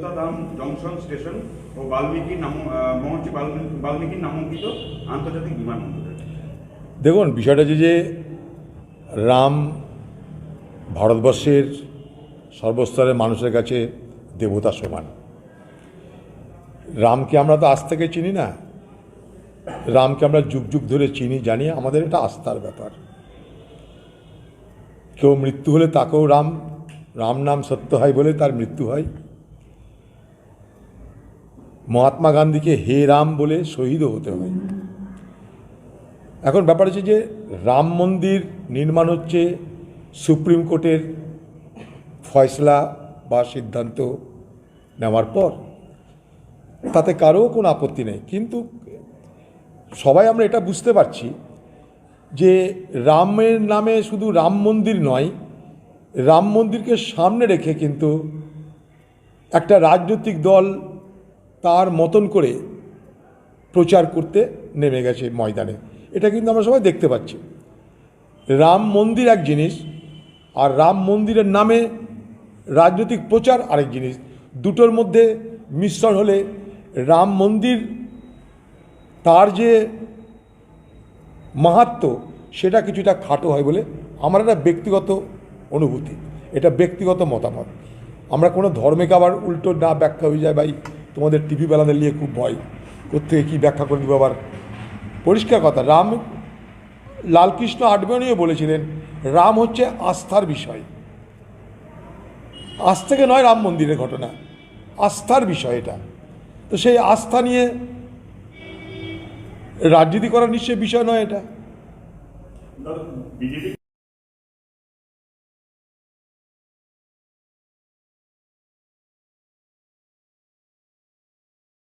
অযোধ্যা ধাম junction station ও মহর্ষি বাল্মীকির নামাঙ্কিত আন্তর্জাতিক বিমানবন্দর। দেখুন, বিষয়টা যে রাম ভারতবর্ষের সর্বস্তরের মানুষের কাছে দেবতা সমান। রামকে আমরা তো আজ থেকে চিনি না, রামকে আমরা যুগ যুগ ধরে চিনি, জানি, আমাদের এটা আস্থার ব্যাপার। কেউ মৃত্যু হলে তাকেও রাম নাম সত্য হয় বলে তার মৃত্যু হয়। মহাত্মা গান্ধীকে হে রাম বলে শহীদও হতে হয়। এখন ব্যাপার হচ্ছে যে রাম মন্দির নির্মাণ হচ্ছে সুপ্রিম কোর্টের ফয়সলা বা সিদ্ধান্ত নেওয়ার পর, তাতে কারো কোনো আপত্তি নেই। কিন্তু সবাই আমরা এটা বুঝতে পারছি যে রামের নামে শুধু রাম মন্দির নয়, রাম মন্দিরকে সামনে রেখে কিন্তু একটা রাজনৈতিক দল তার মতন করে প্রচার করতে নেমে গেছে ময়দানে। এটা কিন্তু আমরা সবাই দেখতে পাচ্ছি। রাম মন্দির এক জিনিস, আর রাম মন্দিরের নামে রাজনৈতিক প্রচার আরেক জিনিস। দুটোর মধ্যে মিশ্রণ হলে রাম মন্দির তার যে মাহাত্ম্য সেটা কিছুটা খাটো হয় বলে আমার একটা ব্যক্তিগত অনুভূতি, এটা ব্যক্তিগত মতামত। আমরা কোনো ধর্মকে আবার উল্টো না ব্যাখ্যা হয়ে যায়, ভাই তোমাদের টিভি বেলাদের নিয়ে খুব ভয় কোত্থেকে কী ব্যাখ্যা করে দিব। আবার পরিষ্কার কথা, লালকৃষ্ণ আডবাণীও বলেছিলেন রাম হচ্ছে আস্থার বিষয়। আজ থেকে নয় রাম মন্দিরের ঘটনা, আস্থার বিষয় এটা। তো সেই আস্থা নিয়ে রাজনীতি করার নিশ্চয়ই বিষয় নয় এটা। বিজেপি